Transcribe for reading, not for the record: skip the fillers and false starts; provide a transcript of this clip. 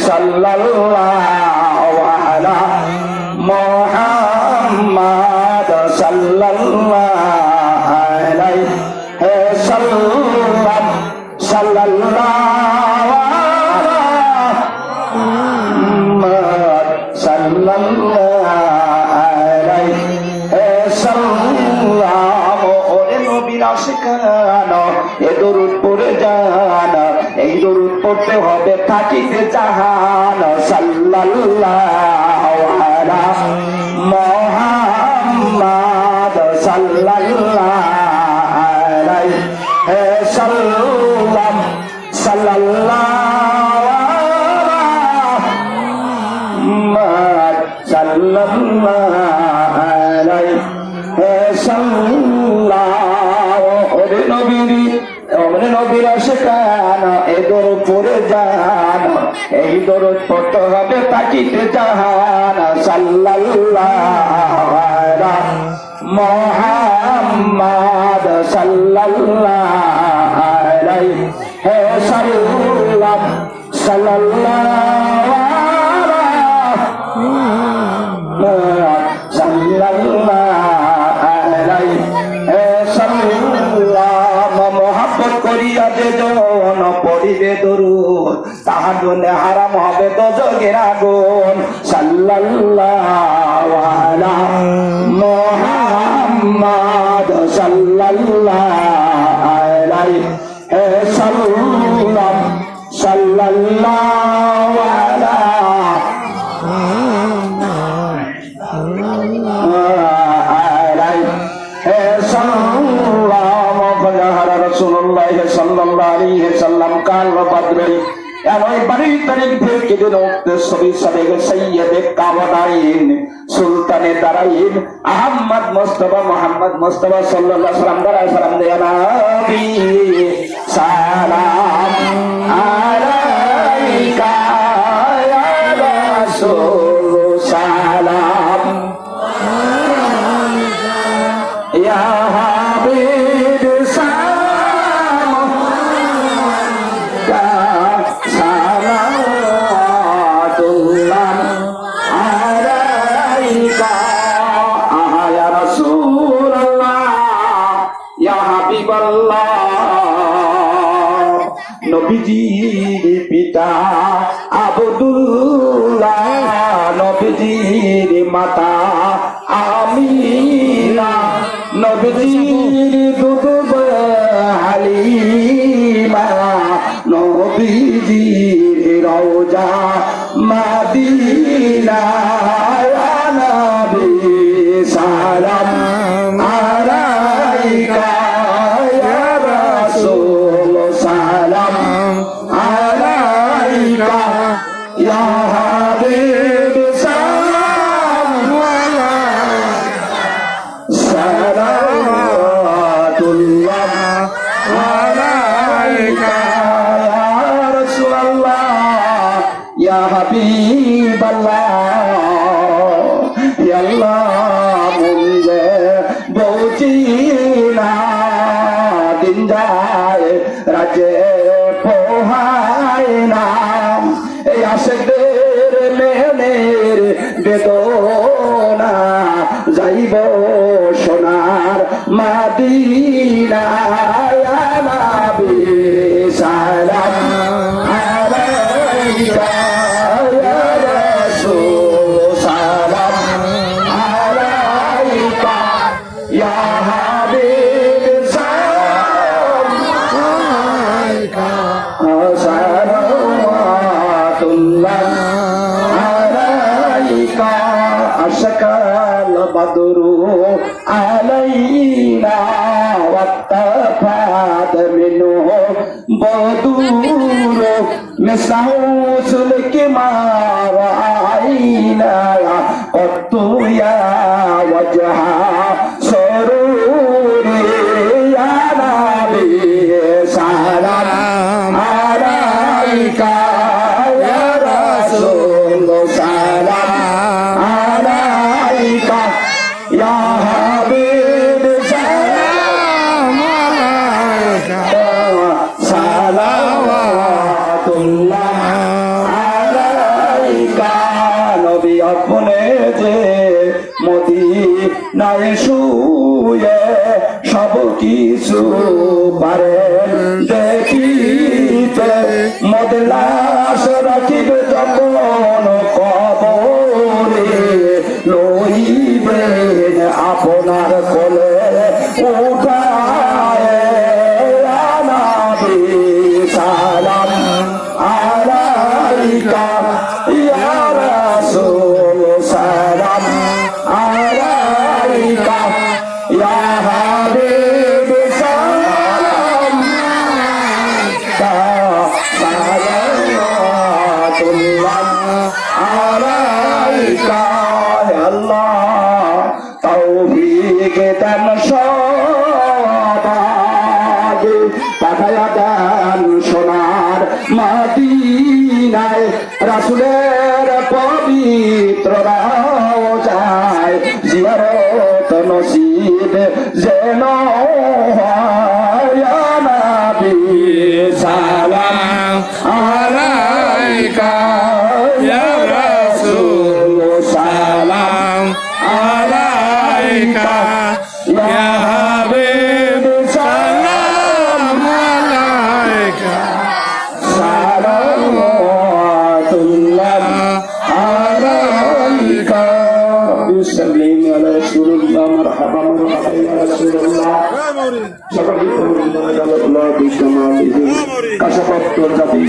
সাল্লাল্লাহু আলা মুহাম্মাদ সাল্লাল্লাহু আলাইহি সাল্লাম সাল্লাল্লাহু আলা মুহাম্মাদ সাল্লাল্লাহু আলাইহি সাল্লাম। ওরে নবীর আশিকানা এ দরুদ পড়ে জানা, এই দরুদ পড়তে হবে থাকিতে জাহান। সাল্লাল্লাহু আলা মুহাম্মাদ সাল্লাল্লাহু আলাইহি সাল্লাম সাল্লাল্লাহু আলা মুহাম্মাদ সাল্লাল্লাহু আলাইহি সাল্লাম। ওরে নবীর আশিকানা এ দরুদ পড়ে জানা, এই দরুদ পড়তে হবে তাকিতে জাহান। সাল্লাল্লাহু আলা মুহাম্মাদ সাল্লাল্লাহু আলাইহি সাল্লাম সাল্লাল্লাহু আলা মুহাম্মাদ সাল্লাল্লাহু আলাইহি সাল্লাম। মোহাব্বত করিয়া যে জন পড়িবে দরুদ, তাহার জন্য হারাম হবে দোজখের আগুন। সাল্লাল্লাহু আলা মুহাম্মাদ সাল্লাল্লাহু আলাইহি সাল্লাম সাল্লাল্লাহু আলা সুলতানে দারাইন আহমদ মুস্তাফা মোহাম্মদ মুস্তাফা সাল্লাল্লাহু আলাইহি ওয়াসাল্লাম দ্বারা সালাম দেয়া নবী সালাম আলাইকা ইয়া রাসূল সালাম ইয়া হাবিব সালাম সালাতুল্লাহ আলাইকা ইয়া রাসূলুল্লাহ ইয়া হাবিবাল্লাহ। নবীজির পিতা আব্দুল্লাহ, নবীজির মাতা আমিনা, নবীজির দুধ হালিমা, নবীজির রওজা মদিনা। ইয়া নবী সালাম আলাইকা ইয়া রাসূল সালাম আলাইকা ইয়া হাবিব সালাম সালাতুল্লাহ আলাইকা ইয়া রাসূলুল্লাহ ইয়া হাবিবাল্লাহ। ইয়া আল্লাহ মুঝে বউচিনা দিন যায় রাজে পোহায় নাম, এই আশিকদের মেনের বেদনা যাইব সোনার মদিনা। ইয়া নবী সালাম আলাইকা ইয়া রাসূল সালাম আলাইকা ইয়া হাবিব সালাম আলাইকা সালাতুল্লাহ আলাইকা। আশকাল বদরু আলাইনা ওয়াত্তাফাদ মিনহু বদুরু মিসলাহু সুলকি মা রাআইনা কত্তু ইয়া ওয়াজহা সুরুরি। ইয়া নবী সালাম আলাইকা ইয়া রাসূল সালাম আলাইকা ইয়া হাবিব সালাম আলাইকা সালাওয়াতুল্লাহ নাই শুয়ে সব কিছু পারেন দেখিতে মদলাস রাখিবে যখন কবরে লইবেন আপনার কোলে উঠায় আনাবে সালাম আলাইকা ইয়া রাসূল সালাম আলাইকা ইয়া হাবিব সালাম সালাতুল্লাহ আলাইকা আল্লাহ তৌফিক দান সবাগে পাঠায়া দেন সোনার মদিনায় রাসূলের পবিত্র রওজায় জিয়ারত নসিব যেন হয় ইয়া নবী সালাম আলাইকা ইয়া রাসূল সালাম আলাইকা ইয়া হাবিব সালাম আলাইকা সালাতুল্লাহ আলাইকা বিসমিল্লাহি আলা রাসূলিল্লাহ মারহাবা মারহাবা ইয়া রাসূলুল্লাহ সকল বিকমাল কাশাফাত জাতি